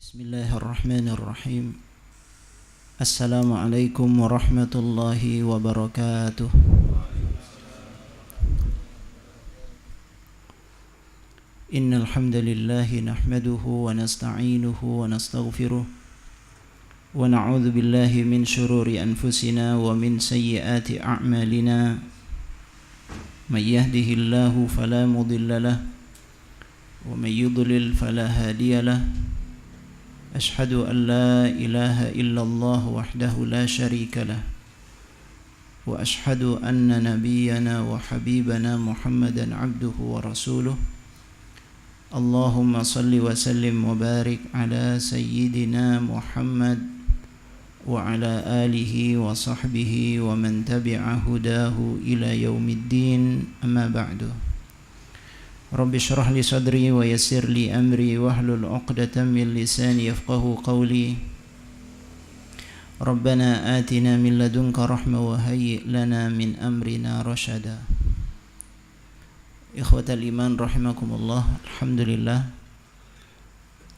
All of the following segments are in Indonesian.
Bismillahirrahmanirrahim. Assalamualaikum warahmatullahi wabarakatuh. Innal hamdalillahi nahmaduhu wa nasta'inuhu wa nastaghfiruh wa na'udzu billahi min shururi anfusina wa min sayyiati a'malina. May yahdihillahu fala mudilla lahu wa may yudlil fala hadiya lahu. أشهد أن لا إله إلا الله وحده لا شريك له وأشهد أن نبينا وحبيبنا محمدا عبده ورسوله اللهم صل وسلم وبارك على سيدنا محمد وعلى آله وصحبه ومن تبع هداه إلى يوم الدين أما بعد Rabbi syrah li sadri wa yassir li amri wahlul 'uqdatam min lisani yafqahu qawli. Rabbana atina min ladunka rahmah wa hayyi' lana min amrina rasyada. Ikhwatal iman rahimakumullah. Alhamdulillah,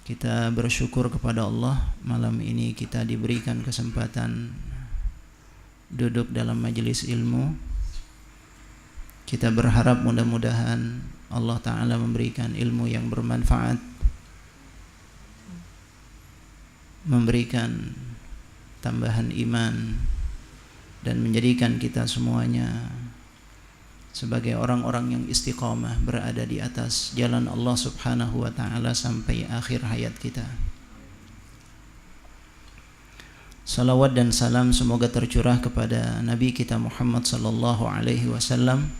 kita bersyukur kepada Allah, malam ini kita diberikan kesempatan duduk dalam majelis ilmu. Kita berharap mudah-mudahan Allah Ta'ala memberikan ilmu yang bermanfaat, memberikan tambahan iman, dan menjadikan kita semuanya sebagai orang-orang yang istiqamah berada di atas jalan Allah Subhanahu wa Ta'ala sampai akhir hayat kita. Salawat dan salam semoga tercurah kepada Nabi kita Muhammad sallallahu alaihi wasallam,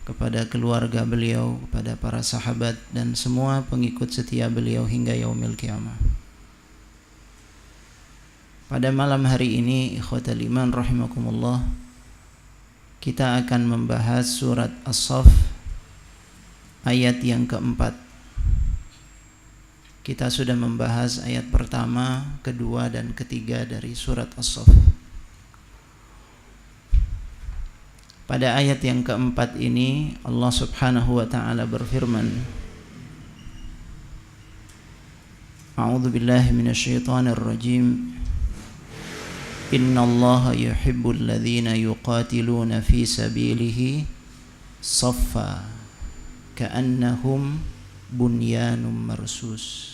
kepada keluarga beliau, kepada para sahabat dan semua pengikut setia beliau hingga yaumil qiyamah. Pada malam hari ini, ikhwatal iman rahimakumullah, kita akan membahas surat As-Saff ayat yang keempat. Kita sudah membahas ayat pertama, kedua dan ketiga dari surat As-Saff. Pada ayat yang keempat ini Allah Subhanahu wa Ta'ala berfirman, A'udzu billahi minasyaitonir rajim. Innallaha yuhibbul ladzina yuqatiluna fi sabilihi saffa ka'annahum bunyanun marsus.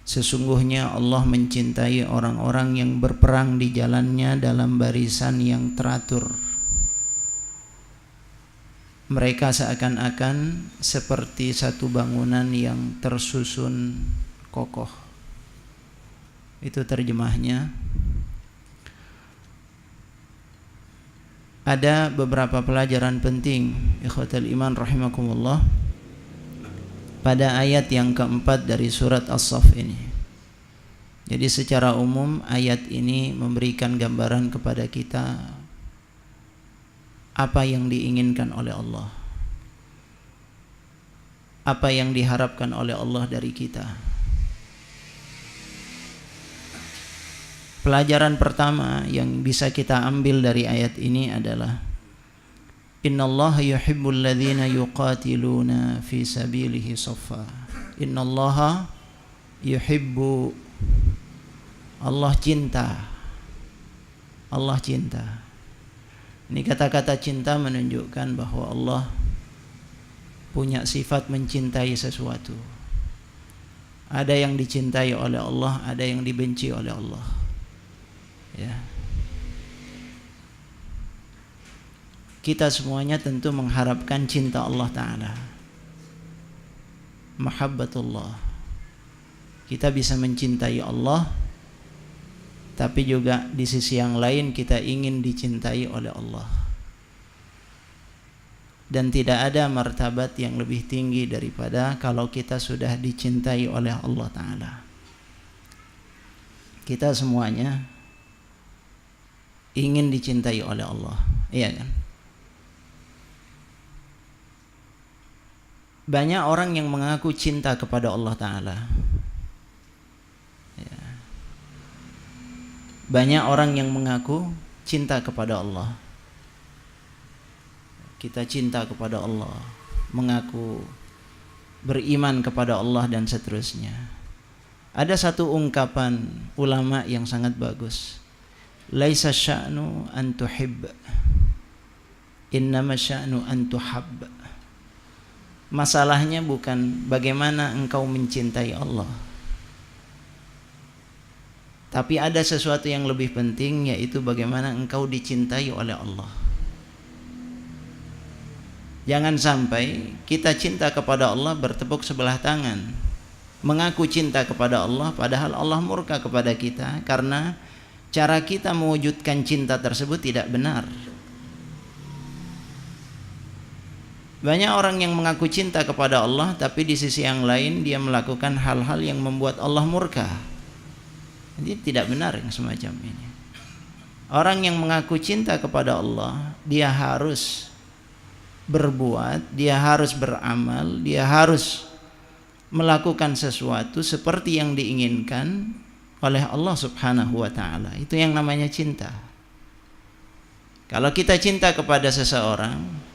Sesungguhnya Allah mencintai orang-orang yang berperang di jalannya dalam barisan yang teratur. Mereka seakan-akan seperti satu bangunan yang tersusun kokoh. Itu terjemahnya. Ada beberapa pelajaran penting, ikhwatal iman rahimakumullah, pada ayat yang keempat dari surat As-Saff ini. Jadi secara umum ayat ini memberikan gambaran kepada kita apa yang diinginkan oleh Allah, apa yang diharapkan oleh Allah dari kita. Pelajaran pertama yang bisa kita ambil dari ayat ini adalah Innallaha yuhibbul ladzina yuqatiluna fi sabilihi saffa. Innallaha yuhibbu, Allah cinta. Allah cinta. Ini kata-kata cinta menunjukkan bahwa Allah punya sifat mencintai sesuatu. Ada yang dicintai oleh Allah, ada yang dibenci oleh Allah. Ya. Kita semuanya tentu mengharapkan cinta Allah Ta'ala, mahabbatullah. Kita bisa mencintai Allah, tapi juga di sisi yang lain kita ingin dicintai oleh Allah. Dan tidak ada martabat yang lebih tinggi daripada kalau kita sudah dicintai oleh Allah Ta'ala. Kita semuanya ingin dicintai oleh Allah, iya kan? Banyak orang yang mengaku cinta kepada Allah Ta'ala. Ya. Banyak orang yang mengaku cinta kepada Allah. Kita cinta kepada Allah, mengaku beriman kepada Allah dan seterusnya. Ada satu ungkapan ulama yang sangat bagus. Laisa sya'nu an tuhib, innama sya'nu an tuhab. Masalahnya bukan bagaimana engkau mencintai Allah, tapi ada sesuatu yang lebih penting, yaitu bagaimana engkau dicintai oleh Allah. Jangan sampai kita cinta kepada Allah bertepuk sebelah tangan, mengaku cinta kepada Allah padahal Allah murka kepada kita karena cara kita mewujudkan cinta tersebut tidak benar. Banyak orang yang mengaku cinta kepada Allah, tapi di sisi yang lain dia melakukan hal-hal yang membuat Allah murka. Jadi tidak benar yang semacam ini. Orang yang mengaku cinta kepada Allah, dia harus berbuat, dia harus beramal, dia harus melakukan sesuatu seperti yang diinginkan oleh Allah Subhanahu wa ta'ala. Itu yang namanya cinta. Kalau kita cinta kepada seseorang,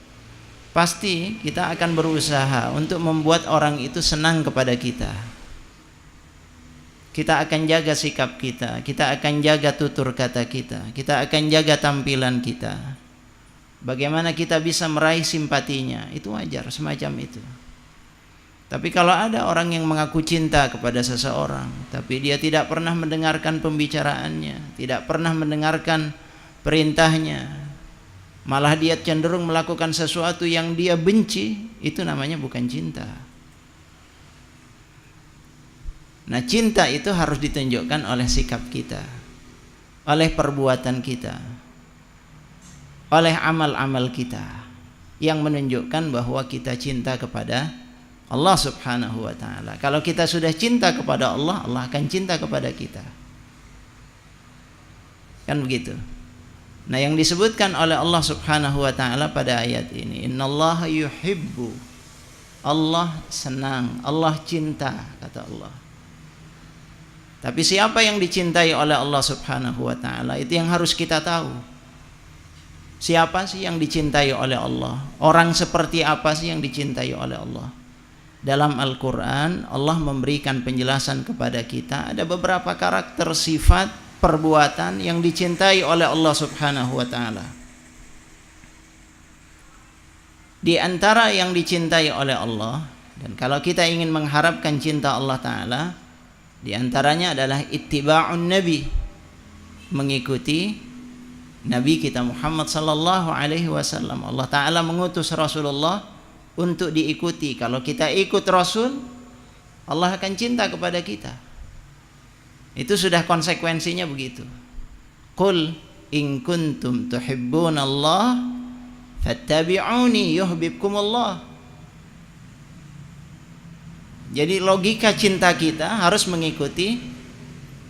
pasti kita akan berusaha untuk membuat orang itu senang kepada kita. Kita akan jaga sikap kita, kita akan jaga tutur kata kita akan jaga tampilan kita. Bagaimana kita bisa meraih simpatinya, itu wajar semacam itu. Tapi kalau ada orang yang mengaku cinta kepada seseorang, tapi dia tidak pernah mendengarkan pembicaraannya, tidak pernah mendengarkan perintahnya, malah dia cenderung melakukan sesuatu yang dia benci, itu namanya bukan cinta. Nah, cinta itu harus ditunjukkan oleh sikap kita, oleh perbuatan kita, oleh amal-amal kita yang menunjukkan bahwa kita cinta kepada Allah Subhanahu wa ta'ala. Kalau kita sudah cinta kepada Allah, Allah akan cinta kepada kita. Kan begitu. Nah, yang disebutkan oleh Allah Subhanahu wa ta'ala pada ayat ini, innallaha yuhibbu, Allah senang, Allah cinta, kata Allah. Tapi siapa yang dicintai oleh Allah Subhanahu wa ta'ala, itu yang harus kita tahu. Siapa sih yang dicintai oleh Allah? Orang seperti apa sih yang dicintai oleh Allah? Dalam Al-Quran, Allah memberikan penjelasan kepada kita, ada beberapa karakter, sifat, perbuatan yang dicintai oleh Allah Subhanahu wa ta'ala. Di antara yang dicintai oleh Allah, dan kalau kita ingin mengharapkan cinta Allah ta'ala, di antaranya adalah ittiba'un nabi, mengikuti Nabi kita Muhammad sallallahu alaihi wasallam. Allah ta'ala mengutus Rasulullah untuk diikuti. Kalau kita ikut Rasul, Allah akan cinta kepada kita. Itu sudah konsekuensinya begitu. Qul in kuntum tuhibbunallah fattabi'uni yuhibbukumullah. Jadi logika cinta kita harus mengikuti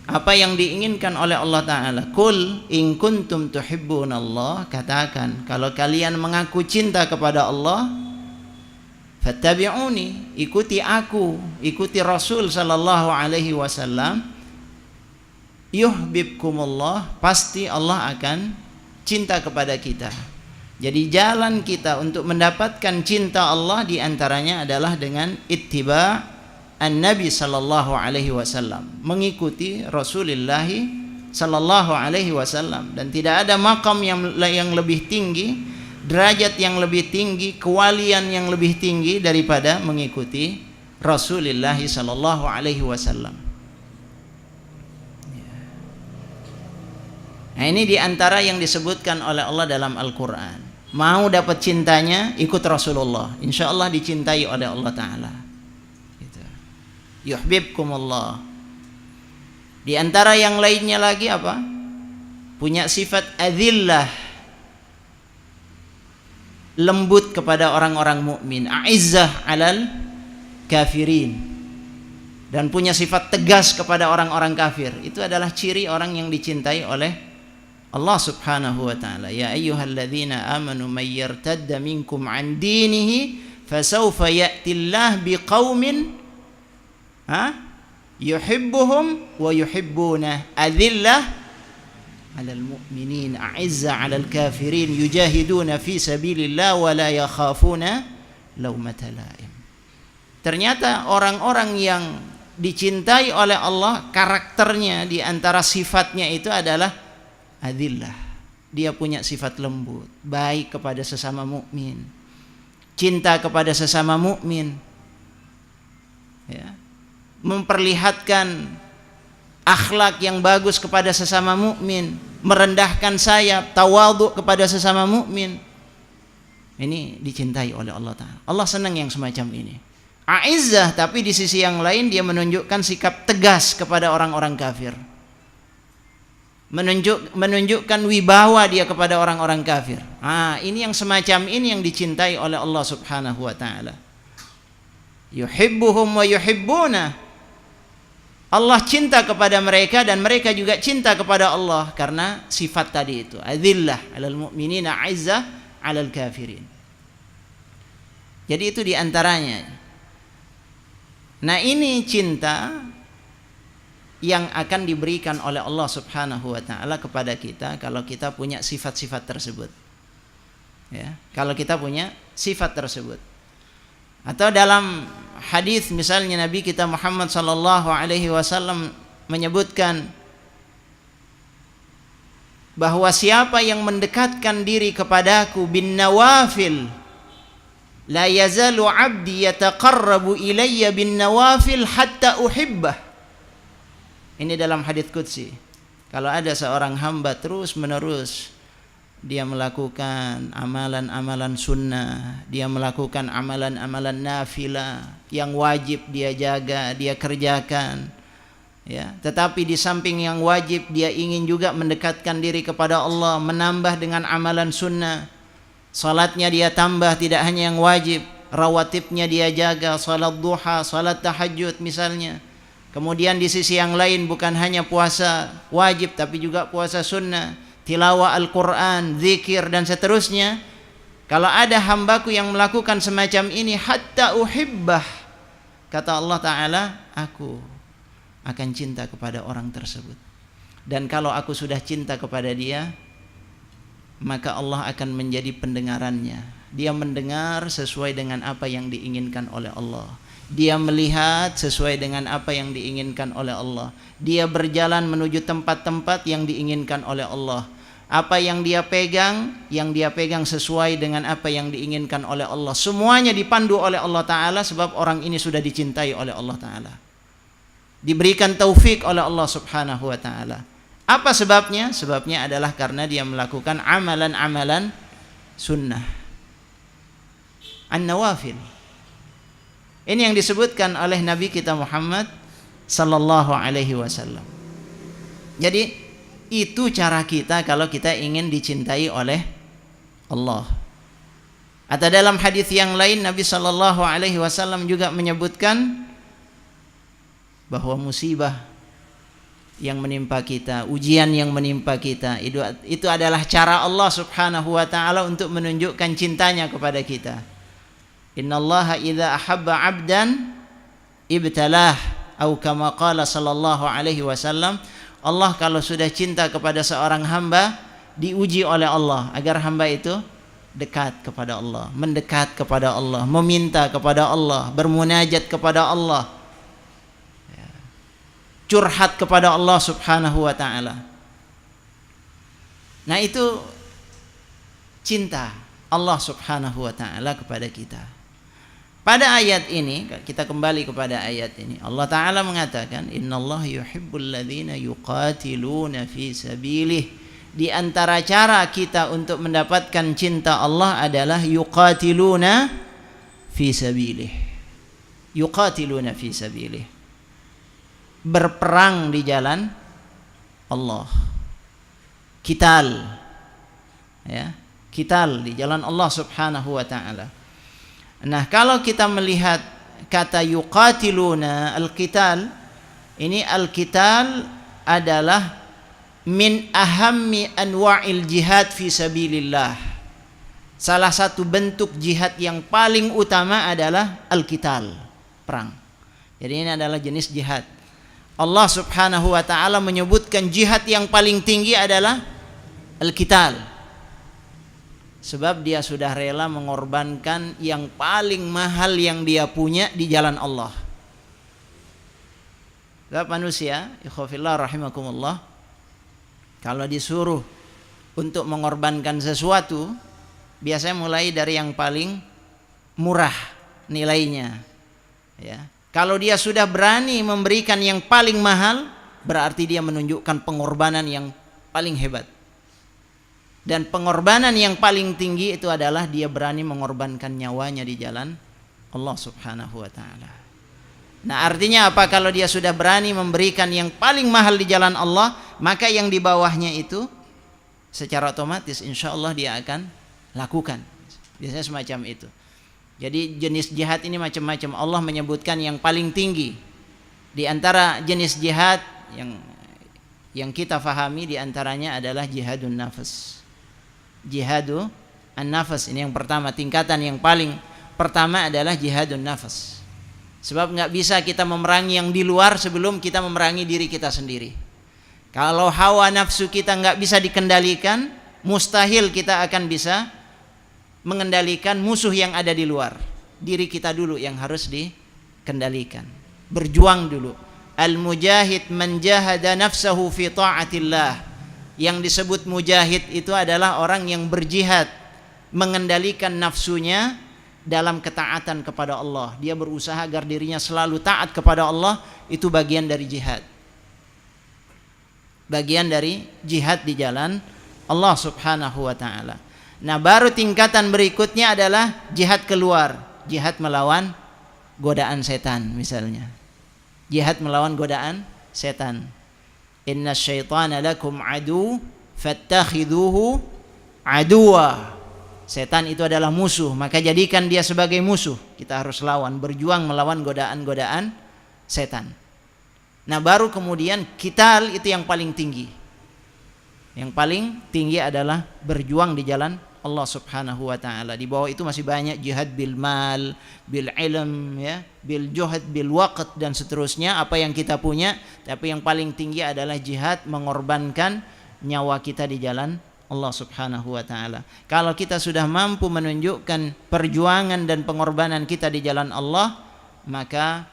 apa yang diinginkan oleh Allah Ta'ala. Qul in kuntum tuhibbunallah, katakan kalau kalian mengaku cinta kepada Allah, fattabi'uni, ikuti aku, ikuti Rasul sallallahu alaihi wasallam, yuhibbukumullah, pasti Allah akan cinta kepada kita. Jadi jalan kita untuk mendapatkan cinta Allah diantaranya adalah dengan ittiba' an-nabi sallallahu alaihi wasallam, mengikuti Rasulullah sallallahu alaihi wasallam. Dan tidak ada makam yang lebih tinggi, derajat yang lebih tinggi, kewalian yang lebih tinggi daripada mengikuti Rasulullah sallallahu alaihi wasallam. Nah, ini diantara yang disebutkan oleh Allah dalam Al-Quran. Mau dapat cintanya, ikut Rasulullah, insya Allah dicintai oleh Allah Ta'ala. Gitu. Yuhibbukumullah. Di antara yang lainnya lagi apa? Punya sifat adzillah, lembut kepada orang-orang mukmin, a'izzah 'alal kafirin, dan punya sifat tegas kepada orang-orang kafir. Itu adalah ciri orang yang dicintai oleh Allah Subhanahu wa ta'ala. Ya ayyuhalladzina amanu may yartadda minkum an dinihi fasawfa ya'tillah biqaumin yuhibbuhum wa yuhibbuna adillah 'alal mu'minin a'izza 'alal kafirin yujahiduna fi sabilillah wa la yakhafuna lawmata la'im. Ternyata orang-orang yang dicintai oleh Allah, karakternya di antara sifatnya itu adalah adillah. Dia punya sifat lembut, baik kepada sesama mukmin, cinta kepada sesama mukmin, ya, memperlihatkan akhlak yang bagus kepada sesama mukmin, merendahkan sayap, tawadhu kepada sesama mukmin. Ini dicintai oleh Allah Ta'ala. Allah senang yang semacam ini. A'izzah, tapi di sisi yang lain dia menunjukkan sikap tegas kepada orang-orang kafir. Menunjukkan wibawa dia kepada orang-orang kafir. Ini yang semacam ini yang dicintai oleh Allah Subhanahu wa Ta'ala. Yuhibbuhum wa yuhibbuna. Allah cinta kepada mereka dan mereka juga cinta kepada Allah karena sifat tadi itu. Adzillah 'alal mu'minina 'izzah 'alal kafirin. Jadi itu diantaranya. Nah, ini cinta yang akan diberikan oleh Allah Subhanahu wa Ta'ala kepada kita kalau kita punya sifat-sifat tersebut. Ya, kalau kita punya sifat tersebut. Atau dalam hadis misalnya Nabi kita Muhammad sallallahu alaihi wasallam menyebutkan bahwa siapa yang mendekatkan diri kepadaku bin nawafil, la yazalu 'abdi yataqarrabu ilayya bin nawafil hatta uhibbah. Ini dalam hadis qudsi. Kalau ada seorang hamba terus menerus dia melakukan amalan-amalan sunnah, dia melakukan amalan-amalan nafilah yang wajib dia jaga, dia kerjakan, ya. Tetapi di samping yang wajib dia ingin juga mendekatkan diri kepada Allah, menambah dengan amalan sunnah. Salatnya dia tambah, tidak hanya yang wajib, rawatibnya dia jaga, salat duha, salat tahajud misalnya. Kemudian di sisi yang lain bukan hanya puasa wajib tapi juga puasa sunnah, tilawah Al-Quran, zikir dan seterusnya. Kalau ada hambaku yang melakukan semacam ini, hatta uhibbah, kata Allah Ta'ala, aku akan cinta kepada orang tersebut. Dan kalau aku sudah cinta kepada dia, maka Allah akan menjadi pendengarannya. Dia mendengar sesuai dengan apa yang diinginkan oleh Allah. Dia melihat sesuai dengan apa yang diinginkan oleh Allah. Dia berjalan menuju tempat-tempat yang diinginkan oleh Allah. Apa yang dia pegang sesuai dengan apa yang diinginkan oleh Allah. Semuanya dipandu oleh Allah Ta'ala sebab orang ini sudah dicintai oleh Allah Ta'ala. Diberikan taufik oleh Allah Subhanahu wa Ta'ala. Apa sebabnya? Sebabnya adalah karena dia melakukan amalan-amalan sunnah, an-nawafil. Ini yang disebutkan oleh Nabi kita Muhammad sallallahu alaihi wasallam. Jadi itu cara kita kalau kita ingin dicintai oleh Allah. Atau dalam hadis yang lain Nabi sallallahu alaihi wasallam juga menyebutkan bahwa musibah yang menimpa kita, ujian yang menimpa kita, itu adalah cara Allah Subhanahu wa Ta'ala untuk menunjukkan cintanya kepada kita. Innallaha idza ahabba 'abdan ibtalah, atau kama qala sallallahu alaihi wasallam. Allah kalau sudah cinta kepada seorang hamba, diuji oleh Allah agar hamba itu dekat kepada Allah, mendekat kepada Allah, meminta kepada Allah, bermunajat kepada Allah, curhat kepada Allah Subhanahu wa Ta'ala. Nah, itu cinta Allah Subhanahu wa Ta'ala kepada kita. Pada ayat ini, kita kembali kepada ayat ini, Allah Ta'ala mengatakan innallaha yuhibbul ladzina yuqatiluna fi sabilih. Di antara cara kita untuk mendapatkan cinta Allah adalah yuqatiluna fi sabilih. Yuqatiluna fi sabilih, berperang di jalan Allah. Qital, ya, qital di jalan Allah Subhanahu wa Ta'ala. Nah, kalau kita melihat kata yuqatiluna, al-qital, ini al-qital adalah min ahammi anwa'il jihad fi sabilillah. Salah satu bentuk jihad yang paling utama adalah al-qital, perang. Jadi ini adalah jenis jihad. Allah Subhanahu wa Ta'ala menyebutkan jihad yang paling tinggi adalah al-qital. Sebab dia sudah rela mengorbankan yang paling mahal yang dia punya di jalan Allah. Sebab manusia, ikhwafillah rahimakumullah, kalau disuruh untuk mengorbankan sesuatu, biasanya mulai dari yang paling murah nilainya. Ya. Kalau dia sudah berani memberikan yang paling mahal, berarti dia menunjukkan pengorbanan yang paling hebat. Dan pengorbanan yang paling tinggi itu adalah dia berani mengorbankan nyawanya di jalan Allah Subhanahu wa ta'ala. Nah, artinya apa? Kalau dia sudah berani memberikan yang paling mahal di jalan Allah, maka yang di bawahnya itu secara otomatis insya Allah dia akan lakukan. Biasanya semacam itu. Jadi jenis jihad ini macam-macam. Allah menyebutkan yang paling tinggi. Di antara jenis jihad yang kita fahami di antaranya adalah jihadun nafas. Jihadu an-nafas ini yang pertama, tingkatan yang paling pertama adalah jihadun nafas. Sebab nggak bisa kita memerangi yang di luar sebelum kita memerangi diri kita sendiri. Kalau hawa nafsu kita nggak bisa dikendalikan, mustahil kita akan bisa mengendalikan musuh yang ada di luar. Diri kita dulu yang harus dikendalikan. Berjuang dulu. Al-mujahid man jahada nafsahu fi ta'atillah. Yang disebut mujahid itu adalah orang yang berjihad, mengendalikan nafsunya dalam ketaatan kepada Allah. Dia berusaha agar dirinya selalu taat kepada Allah. Itu bagian dari jihad. Bagian dari jihad di jalan Allah Subhanahu wa ta'ala. Nah, baru tingkatan berikutnya adalah jihad keluar. Jihad melawan godaan setan misalnya. Jihad melawan godaan setan. Inna syaitana lakum adu fattakhiduhu aduwa. Setan itu adalah musuh, maka jadikan dia sebagai musuh. Kita harus lawan, berjuang melawan godaan-godaan setan. Nah, baru kemudian qital itu yang paling tinggi. Yang paling tinggi adalah berjuang di jalan Allah Subhanahu wa ta'ala. Di bawah itu masih banyak jihad bil mal, bil ilm, ya, bil juhad, bil waqt dan seterusnya, apa yang kita punya. Tapi yang paling tinggi adalah jihad mengorbankan nyawa kita di jalan Allah Subhanahu wa ta'ala. Kalau kita sudah mampu menunjukkan perjuangan dan pengorbanan kita di jalan Allah, maka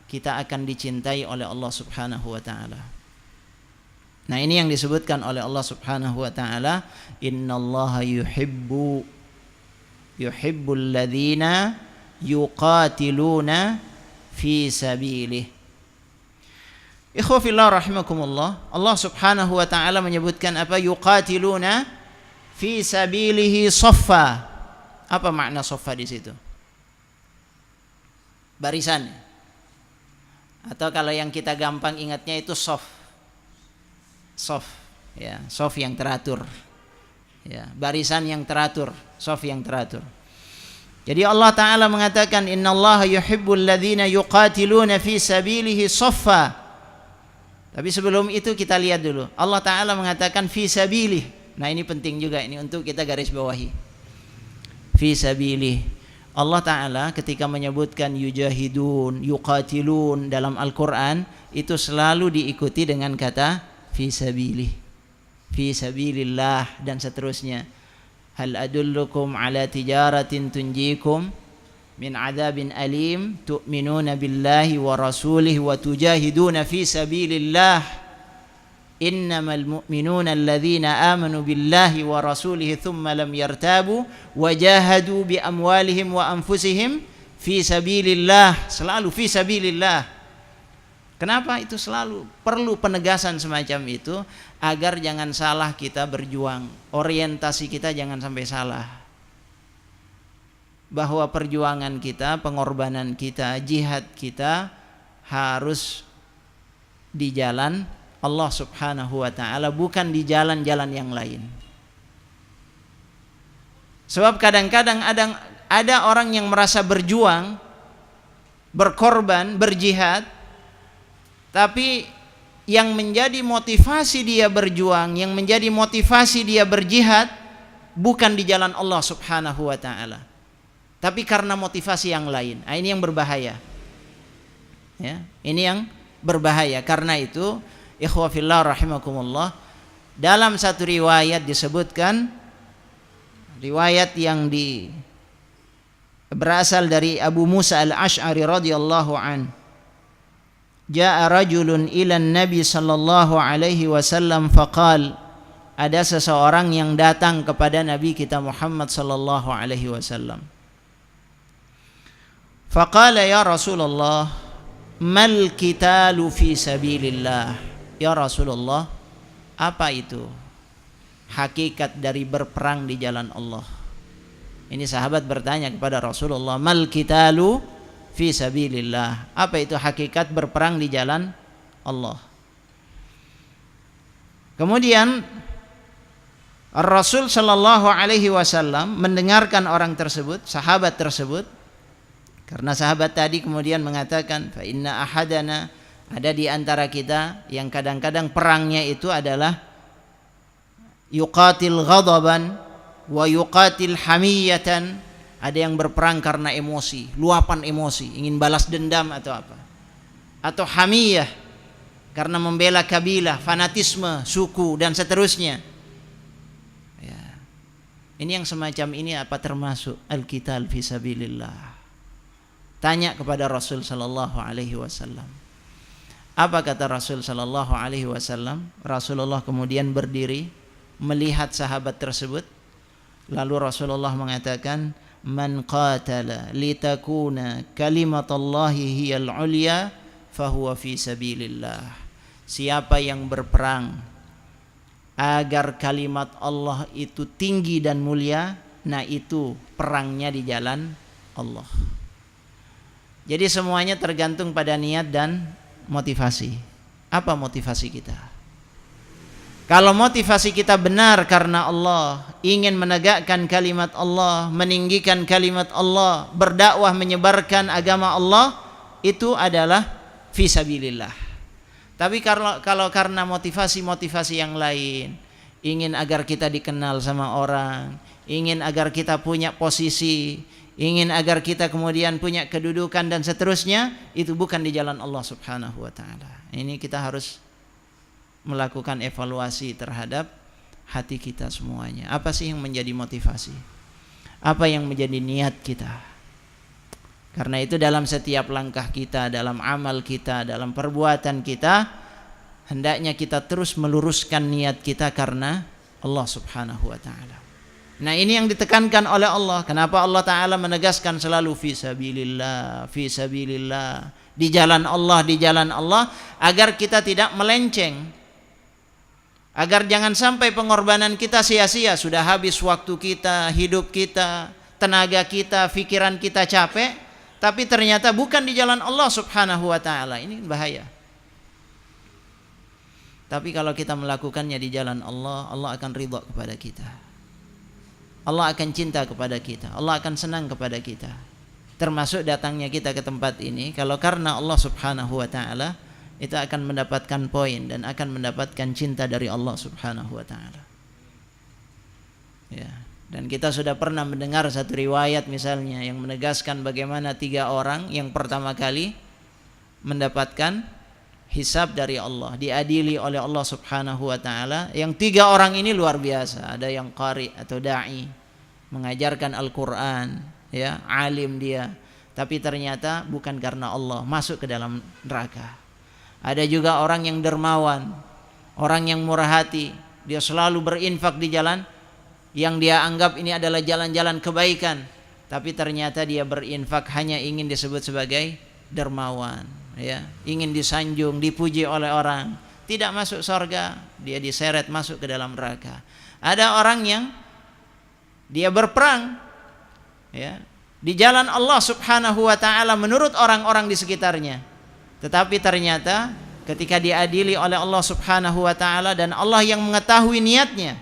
kita akan dicintai oleh Allah Subhanahu wa ta'ala. Nah, ini yang disebutkan oleh Allah Subhanahu wa ta'ala, innallaha yuhibbul ladzina yuqatiluna fi sabilih. Ikhwafillah rahimakumullah, Allah Subhanahu wa ta'ala menyebutkan apa? Yuqatiluna fi sabilihi saffa. Apa makna saffa di situ? Barisan. Atau kalau yang kita gampang ingatnya itu saf, ya, saf yang teratur, ya, barisan yang teratur, saf yang teratur. Jadi Allah Ta'ala mengatakan innallaha yuhibbul ladzina yuqatiluna fi sabilihi saffa. Tapi sebelum itu kita lihat dulu, Allah Ta'ala mengatakan fi sabilih. Nah, ini penting juga, ini untuk kita garis bawahi. Fi sabilih. Allah Ta'ala ketika menyebutkan yujahidun, yuqatilun dalam Al-Quran, itu selalu diikuti dengan kata fi sabilih, fi sabilillah dan seterusnya. Hal adullukum ala tijaratin tunjikum min adabin alim tu'minuna billahi wa rasulih wa tujahiduna fi sabilillah innamal mu'minuna alladhina amanu billahi wa rasulih thumma lam yartabu wa jahadu bi amwalihim wa anfusihim fi sabilillah. Selalu fi sabilillah. Kenapa itu selalu perlu penegasan semacam itu? Agar jangan salah kita berjuang, orientasi kita jangan sampai salah. Bahwa perjuangan kita, pengorbanan kita, jihad kita harus di jalan Allah Subhanahu wa ta'ala, bukan di jalan-jalan yang lain. Sebab kadang-kadang ada orang yang merasa berjuang, berkorban, berjihad, tapi yang menjadi motivasi dia berjuang, yang menjadi motivasi dia berjihad bukan di jalan Allah Subhanahu wa ta'ala, tapi karena motivasi yang lain. Nah, ini yang berbahaya. Ya, ini yang berbahaya. Karena itu, ikhwafillah rahimakumullah, dalam satu riwayat disebutkan riwayat yang berasal dari Abu Musa al-Ash'ari radhiyallahu an. Ja'a rajulun ila Nabi sallallahu alaihi wasallam faqal, ada seseorang yang datang kepada Nabi kita Muhammad sallallahu alaihi wasallam. Faqala ya Rasulullah, mal qitalu fi sabilillah. Ya Rasulullah, apa itu hakikat dari berperang di jalan Allah? Ini sahabat bertanya kepada Rasulullah, mal qitalu fi sabilillah. Apa itu hakikat berperang di jalan Allah? Kemudian Rasul sallallahu alaihi wasallam mendengarkan orang tersebut, sahabat tersebut, karena sahabat tadi kemudian mengatakan, fa inna ahadana, ada di antara kita yang kadang-kadang perangnya itu adalah yuqatil ghadaban wa yuqatil hamiyatan, ada yang berperang karena emosi, luapan emosi, ingin balas dendam atau apa, atau hamiyah karena membela kabilah, fanatisme, suku dan seterusnya. Ya. Ini yang semacam ini apa termasuk al-qital fi sabilillah? Tanya kepada Rasul sallallahu alaihi wasallam. Apa kata Rasul sallallahu alaihi wasallam? Rasulullah kemudian berdiri melihat sahabat tersebut, lalu Rasulullah mengatakan, man qatala litakuna kalimatullahi hiyal ulya fahuwa fi sabilillah. Siapa yang berperang agar kalimat Allah itu tinggi dan mulia, nah itu perangnya di jalan Allah. Jadi semuanya tergantung pada niat dan motivasi. Apa motivasi kita? Kalau motivasi kita benar karena Allah, ingin menegakkan kalimat Allah, meninggikan kalimat Allah, berdakwah menyebarkan agama Allah, itu adalah fisabilillah. Tapi kalau karena motivasi-motivasi yang lain, ingin agar kita dikenal sama orang, ingin agar kita punya posisi, ingin agar kita kemudian punya kedudukan dan seterusnya, itu bukan di jalan Allah Subhanahu wa taala. Ini kita harus melakukan evaluasi terhadap hati kita semuanya. Apa sih yang menjadi motivasi? Apa yang menjadi niat kita? Karena itu dalam setiap langkah kita, dalam amal kita, dalam perbuatan kita, hendaknya kita terus meluruskan niat kita karena Allah Subhanahu wa taala. Nah, ini yang ditekankan oleh Allah. Kenapa Allah Ta'ala menegaskan selalu fisabilillah, fisabilillah, di jalan Allah, agar kita tidak melenceng, agar jangan sampai pengorbanan kita sia-sia. Sudah habis waktu kita, hidup kita, tenaga kita, pikiran kita capek, tapi ternyata bukan di jalan Allah Subhanahu wa Ta'ala. Ini bahaya. Tapi kalau kita melakukannya di jalan Allah, Allah akan ridha kepada kita, Allah akan cinta kepada kita, Allah akan senang kepada kita. Termasuk datangnya kita ke tempat ini, kalau karena Allah Subhanahu wa taala, itu akan mendapatkan poin dan akan mendapatkan cinta dari Allah Subhanahu wa taala. Ya, dan kita sudah pernah mendengar satu riwayat misalnya yang menegaskan bagaimana 3 orang yang pertama kali mendapatkan hisab dari Allah, diadili oleh Allah Subhanahu wa taala. Yang 3 orang ini luar biasa. Ada yang qari atau dai, mengajarkan Al-Qur'an, ya, alim dia, tapi ternyata bukan karena Allah, masuk ke dalam neraka. Ada juga orang yang dermawan, orang yang murah hati, dia selalu berinfak di jalan yang dia anggap ini adalah jalan-jalan kebaikan, tapi ternyata dia berinfak hanya ingin disebut sebagai dermawan, ya, ingin disanjung, dipuji oleh orang, tidak masuk surga, dia diseret masuk ke dalam neraka. Ada orang yang dia berperang, ya, di jalan Allah Subhanahu wa taala menurut orang-orang di sekitarnya, tetapi ternyata ketika diadili oleh Allah Subhanahu wa taala dan Allah yang mengetahui niatnya,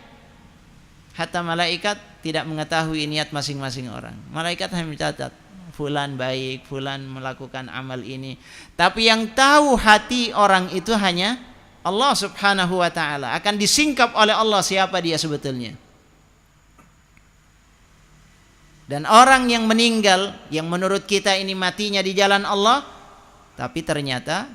hatta malaikat tidak mengetahui niat masing-masing orang. Malaikat hanya mencatat fulan baik, fulan melakukan amal ini, tapi yang tahu hati orang itu hanya Allah Subhanahu wa taala. Akan disingkap oleh Allah siapa dia sebetulnya. Dan orang yang meninggal, yang menurut kita ini matinya di jalan Allah, tapi ternyata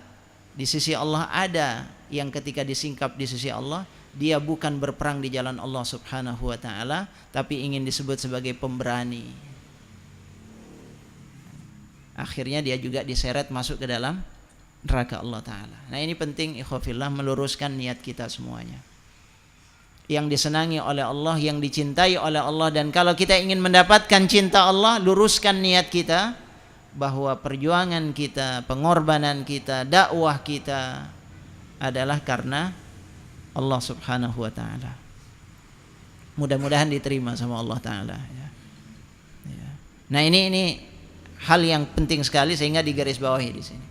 Di sisi Allah ada yang ketika disingkap di sisi Allah, dia bukan berperang di jalan Allah Subhanahu wa taala, tapi ingin disebut sebagai pemberani. Akhirnya dia juga diseret masuk ke dalam neraka Allah taala. Nah, ini penting ikhwafillah, meluruskan niat kita semuanya. Yang disenangi oleh Allah, yang dicintai oleh Allah, dan kalau kita ingin mendapatkan cinta Allah, luruskan niat kita bahwa perjuangan kita, pengorbanan kita, dakwah kita adalah karena Allah Subhanahu wa taala. Mudah-mudahan diterima sama Allah taala ya. Ya. Nah, ini hal yang penting sekali sehingga digarisbawahi di sini.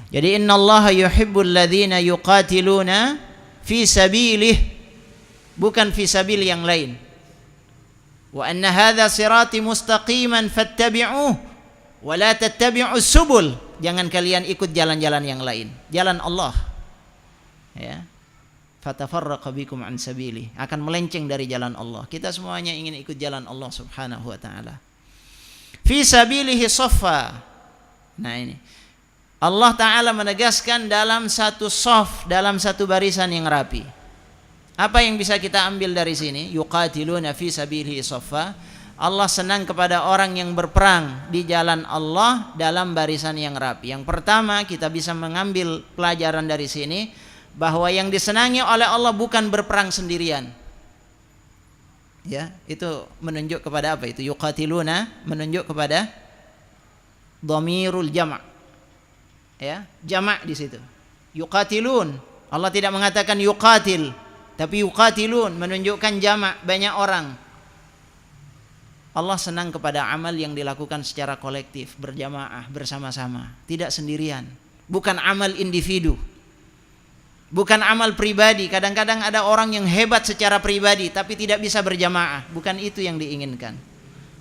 Jadi innallaha yuhibbul ladzina yuqatiluna fi sabilih, bukan fi sabil yang lain. Wa anna hadza sirati mustaqiman fattabi'uh wa la tattabi'us subul. Jangan kalian ikut jalan-jalan yang lain. Jalan Allah. Ya. Fatafarraqa bikum an sabili, akan melenceng dari jalan Allah. Kita semuanya ingin ikut jalan Allah Subhanahu wa taala. Fi sabilihi saffa. Nah, ini Allah taala menegaskan dalam satu shaf, dalam satu barisan yang rapi. Apa yang bisa kita ambil dari sini? Yuqatiluna fi sabilihi saffa. Allah senang kepada orang yang berperang di jalan Allah dalam barisan yang rapi. Yang pertama, kita bisa mengambil pelajaran dari sini bahwa yang disenangi oleh Allah bukan berperang sendirian. Ya, itu menunjuk kepada apa itu? Yuqatiluna menunjuk kepada dhamirul jama'. Ya, jama' di situ. Yuqatilun. Allah tidak mengatakan yuqatil, tapi yuqatilun menunjukkan jama', banyak orang. Allah senang kepada amal yang dilakukan secara kolektif, berjamaah, bersama-sama, tidak sendirian. Bukan amal individu, bukan amal pribadi. Kadang-kadang ada orang yang hebat secara pribadi tapi tidak bisa berjamaah. Bukan itu yang diinginkan.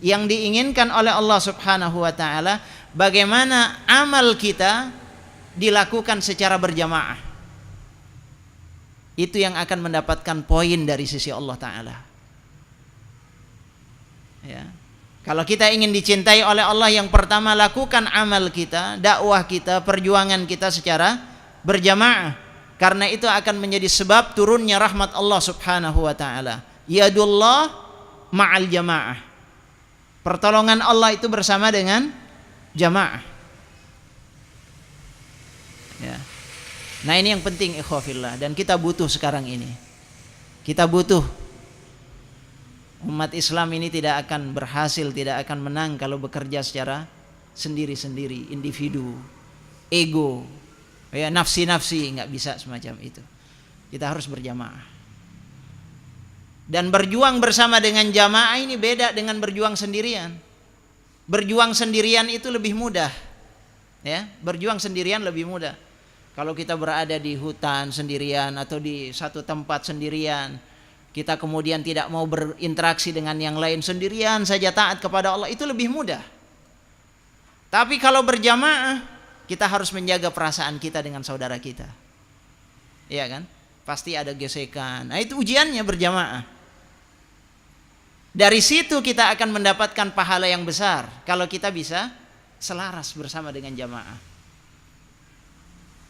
Yang diinginkan oleh Allah Subhanahu wa taala, bagaimana amal kita dilakukan secara berjamaah. Itu yang akan mendapatkan poin dari sisi Allah taala. Ya. Kalau kita ingin dicintai oleh Allah, yang pertama lakukan amal kita, dakwah kita, perjuangan kita secara berjamaah. Karena itu akan menjadi sebab turunnya rahmat Allah Subhanahu wa taala. Yadullah ma'al jamaah. Pertolongan Allah itu bersama dengan jamaah. Ya. Nah, ini yang penting ikhwafillah, dan kita butuh sekarang ini. Kita butuh. Umat Islam ini tidak akan berhasil, tidak akan menang kalau bekerja secara sendiri-sendiri, individu, ego, ya, nafsi-nafsi, nggak bisa semacam itu. Kita harus berjamaah. Dan berjuang bersama dengan jamaah ini beda dengan berjuang sendirian. Berjuang sendirian itu lebih mudah. Ya, berjuang sendirian lebih mudah. Kalau kita berada di hutan sendirian atau di satu tempat sendirian, kita kemudian tidak mau berinteraksi dengan yang lain, sendirian saja taat kepada Allah, itu lebih mudah. Tapi kalau berjamaah, kita harus menjaga perasaan kita dengan saudara kita. Iya kan? Pasti ada gesekan. Nah, itu ujiannya berjamaah. Dari situ kita akan mendapatkan pahala yang besar kalau kita bisa selaras bersama dengan jamaah.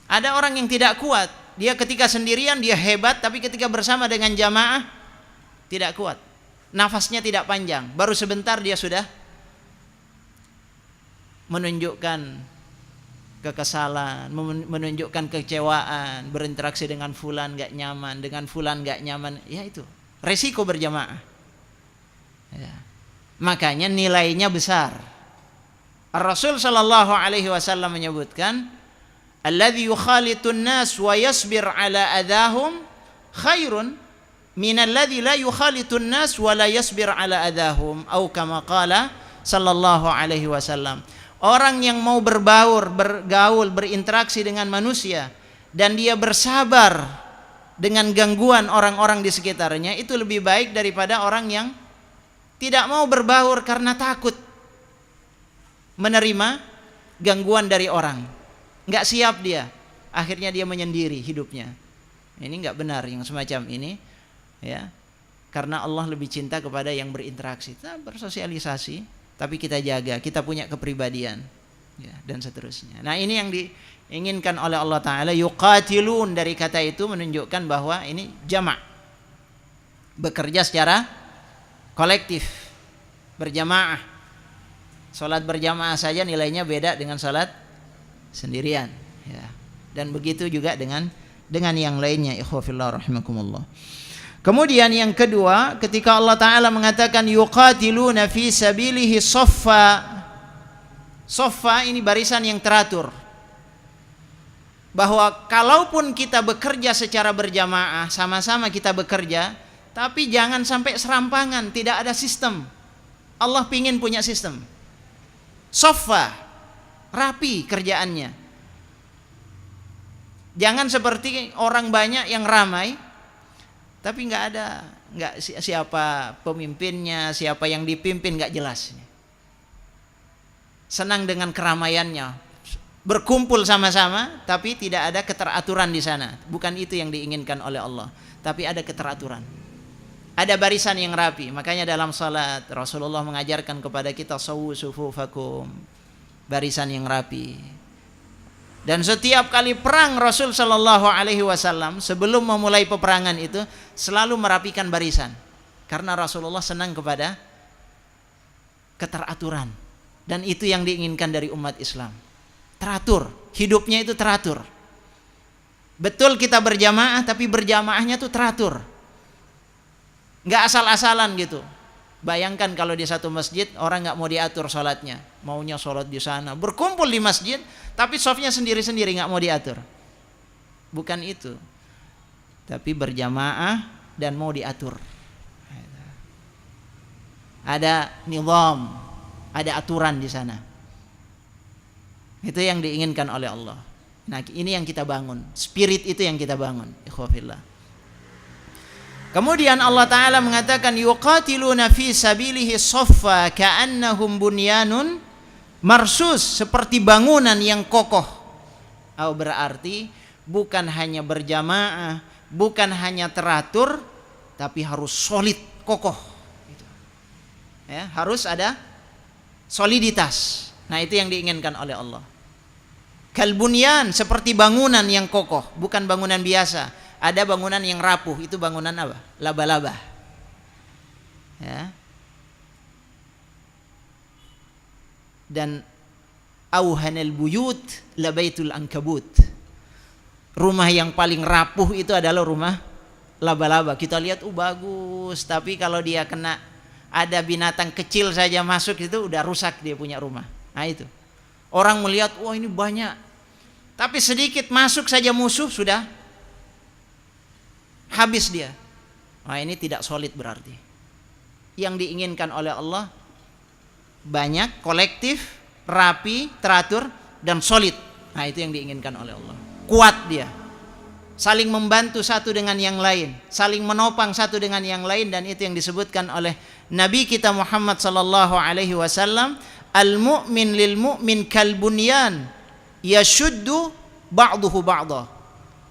Ada orang yang tidak kuat, dia ketika sendirian dia hebat, tapi ketika bersama dengan jamaah tidak kuat. Nafasnya tidak panjang, baru sebentar dia sudah menunjukkan kekesalan, menunjukkan kekecewaan, berinteraksi dengan fulan gak nyaman, dengan fulan gak nyaman. Ya, itu resiko berjamaah. Ya. Makanya nilainya besar. Rasul sallallahu alaihi wasallam menyebutkan, alladzi yukhalitun nas wa yasbir ala adahum khairun min alladzi la yukhalitun nas wa la yasbir ala adahum, atau kama qala sallallahu alaihi wasallam. Orang yang mau berbaur, bergaul, berinteraksi dengan manusia dan dia bersabar dengan gangguan orang-orang di sekitarnya, itu lebih baik daripada orang yang tidak mau berbaur karena takut menerima gangguan dari orang. Enggak siap dia, akhirnya dia menyendiri hidupnya. Ini enggak benar yang semacam ini, ya. Karena Allah lebih cinta kepada yang berinteraksi. Kita bersosialisasi, tapi kita jaga, kita punya kepribadian. ya, dan seterusnya. Nah, ini yang diinginkan oleh Allah Ta'ala. Yuqatilun, dari kata itu menunjukkan bahwa ini jama', bekerja secara kolektif, berjamaah. Salat berjamaah saja nilainya beda dengan salat sendirian, ya. Dan begitu juga dengan yang lainnya. Ikhwafillah rahimakumullah. Kemudian yang kedua, ketika Allah Ta'ala mengatakan yuqatiluna fi sabilihi saffa. Saffa ini barisan yang teratur. Bahwa kalaupun kita bekerja secara berjamaah, sama-sama kita bekerja, tapi jangan sampai serampangan, tidak ada sistem. Allah pingin punya sistem. Saffa, rapi kerjaannya. Jangan seperti orang banyak yang ramai, tapi nggak siapa pemimpinnya, siapa yang dipimpin nggak jelas. Senang dengan keramaiannya, berkumpul sama-sama, tapi tidak ada keteraturan di sana. Bukan itu yang diinginkan oleh Allah, tapi ada keteraturan, ada barisan yang rapi. Makanya dalam salat Rasulullah mengajarkan kepada kita sawu sufufakum, barisan yang rapi. Dan setiap kali perang Rasul Shallallahu Alaihi Wasallam sebelum memulai peperangan itu selalu merapikan barisan, karena Rasulullah senang kepada keteraturan, dan itu yang diinginkan dari umat Islam. Teratur, hidupnya itu teratur. Betul kita berjamaah, tapi berjamaahnya tuh teratur, nggak asal-asalan gitu. Bayangkan kalau di satu masjid orang nggak mau diatur sholatnya, maunya sholat di sana, berkumpul di masjid, tapi safnya sendiri-sendiri nggak mau diatur. Bukan itu, tapi berjamaah dan mau diatur. Ada nizam, ada aturan di sana. Itu yang diinginkan oleh Allah. Nah, ini yang kita bangun, spirit itu yang kita bangun. Ikhwafillah. Kemudian Allah Ta'ala mengatakan yuqatiluna fi sabilihi saffa ka'annahum bunyanun marsus, seperti bangunan yang kokoh. Berarti bukan hanya berjamaah, bukan hanya teratur, tapi harus solid, kokoh. Ya, harus ada soliditas. Nah, itu yang diinginkan oleh Allah. Kalbunyan, seperti bangunan yang kokoh, bukan bangunan biasa. Ada bangunan yang rapuh, itu bangunan apa? Laba-laba. Ya. Dan auhanal buyut labaitul ankabut. Rumah yang paling rapuh itu adalah rumah laba-laba. Kita lihat bagus, tapi kalau dia kena ada binatang kecil saja masuk itu udah rusak dia punya rumah. Nah itu. Orang melihat, wah ini banyak. Tapi sedikit masuk saja musuh sudah habis dia. Nah, ini tidak solid berarti. Yang diinginkan oleh Allah banyak, kolektif, rapi, teratur, dan solid. Nah, itu yang diinginkan oleh Allah. Kuat dia. Saling membantu satu dengan yang lain, saling menopang satu dengan yang lain, dan itu yang disebutkan oleh Nabi kita Muhammad sallallahu alaihi wasallam, al-mu'min lil mu'min kal bunyan yashuddu ba'duhu ba'dha.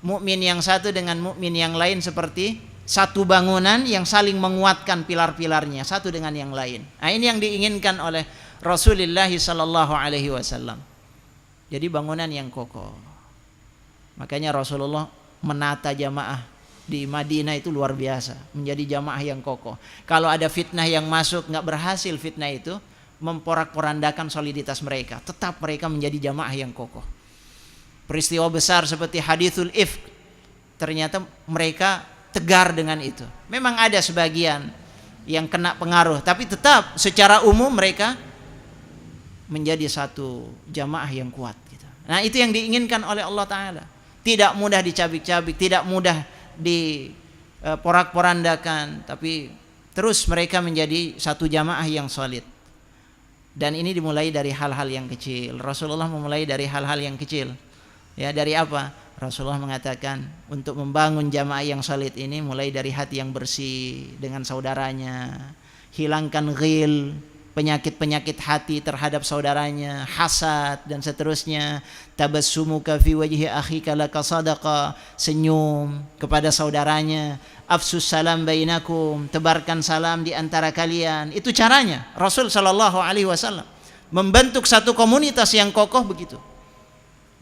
Mukmin yang satu dengan mukmin yang lain seperti satu bangunan yang saling menguatkan pilar-pilarnya satu dengan yang lain. Nah, ini yang diinginkan oleh Rasulullah sallallahu alaihi wasallam. Jadi bangunan yang kokoh. Makanya Rasulullah menata jamaah di Madinah itu luar biasa, menjadi jamaah yang kokoh. Kalau ada fitnah yang masuk, nggak berhasil fitnah itu memporak-porandakan soliditas mereka, tetap mereka menjadi jamaah yang kokoh. Peristiwa besar seperti hadithul ifk, ternyata mereka tegar dengan itu. Memang ada sebagian yang kena pengaruh, tapi tetap secara umum mereka menjadi satu jamaah yang kuat gitu. Nah, itu yang diinginkan oleh Allah Ta'ala. Tidak mudah dicabik-cabik, tidak mudah diporak-porandakan, tapi terus mereka menjadi satu jamaah yang solid. Dan ini dimulai dari hal-hal yang kecil. Rasulullah memulai dari hal-hal yang kecil. Ya, dari apa? Rasulullah mengatakan untuk membangun jamaah yang solid ini mulai dari hati yang bersih dengan saudaranya, hilangkan ghil, penyakit-penyakit hati terhadap saudaranya, hasad dan seterusnya. Tabassumuka fi wajhi akhika laka sadaqa, senyum kepada saudaranya. Afsus salam bainakum, tebarkan salam di antara kalian. Itu caranya Rasul sallallahu alaihi wasallam membentuk satu komunitas yang kokoh begitu.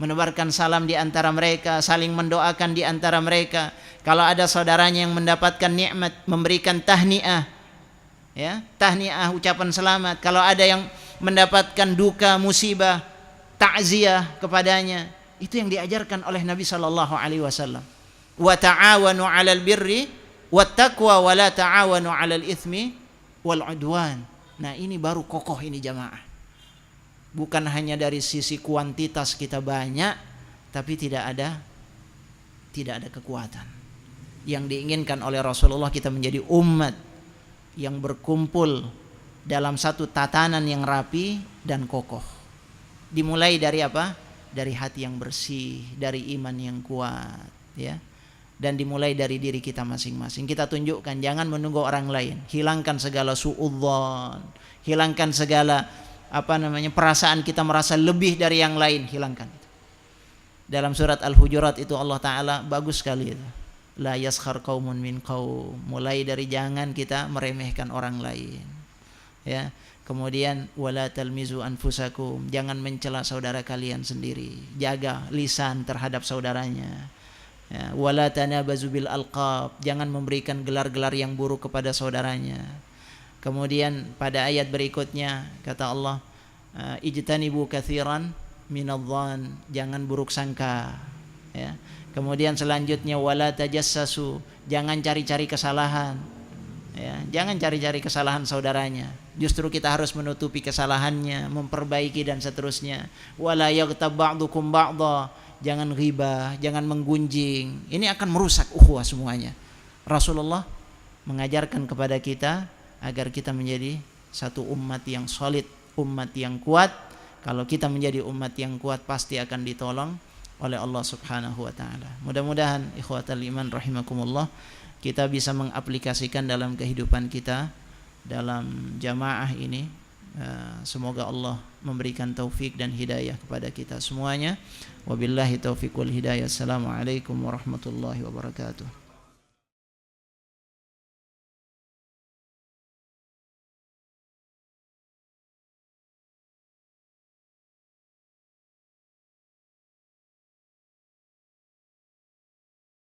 Menebarkan salam di antara mereka, saling mendoakan di antara mereka. Kalau ada saudaranya yang mendapatkan nikmat, memberikan tahniah, ya, tahniah, ucapan selamat. Kalau ada yang mendapatkan duka, musibah, takziah kepadanya. Itu yang diajarkan oleh Nabi sallallahu alaihi wasallam. Wa ta'awanu 'alal birri wat taqwa wa la ta'awanu 'alal itsmi wal 'udwan. Nah, ini baru kokoh ini jamaah. Bukan hanya dari sisi kuantitas kita banyak, tapi tidak ada kekuatan. Yang diinginkan oleh Rasulullah, kita menjadi umat yang berkumpul dalam satu tatanan yang rapi dan kokoh. Dimulai dari apa? Dari hati yang bersih, dari iman yang kuat, ya. Dan dimulai dari diri kita masing-masing. Kita tunjukkan, jangan menunggu orang lain. Hilangkan segala suudzon, hilangkan segala perasaan kita merasa lebih dari yang lain, hilangkan itu. Dalam surat Al-Hujurat itu Allah Ta'ala bagus sekali itu. La yaskhar qaumun min qaum. Mulai dari jangan kita meremehkan orang lain. Ya. Kemudian wala talmizu anfusakum. Jangan mencela saudara kalian sendiri. Jaga lisan terhadap saudaranya. Ya. Wala tanabazu bil alqab. Jangan memberikan gelar-gelar yang buruk kepada saudaranya. Kemudian pada ayat berikutnya kata Allah, ijtanibu katsiran minadh-dhann, jangan buruk sangka, ya. Kemudian selanjutnya wala tajassasu, jangan cari-cari kesalahan, ya. Jangan cari-cari kesalahan saudaranya. Justru kita harus menutupi kesalahannya, memperbaiki dan seterusnya. Wala yaghtab ba'dukum ba'dha, jangan ghibah, jangan menggunjing. Ini akan merusak ukhuwah semuanya. Rasulullah mengajarkan kepada kita agar kita menjadi satu umat yang solid, umat yang kuat. Kalau kita menjadi umat yang kuat, pasti akan ditolong oleh Allah Subhanahu wa taala. Mudah-mudahan ikhwatal iman rahimakumullah, kita bisa mengaplikasikan dalam kehidupan kita dalam jamaah ini. Semoga Allah memberikan taufik dan hidayah kepada kita semuanya. Wabillahi taufiq wal hidayah. Assalamualaikum warahmatullahi wabarakatuh.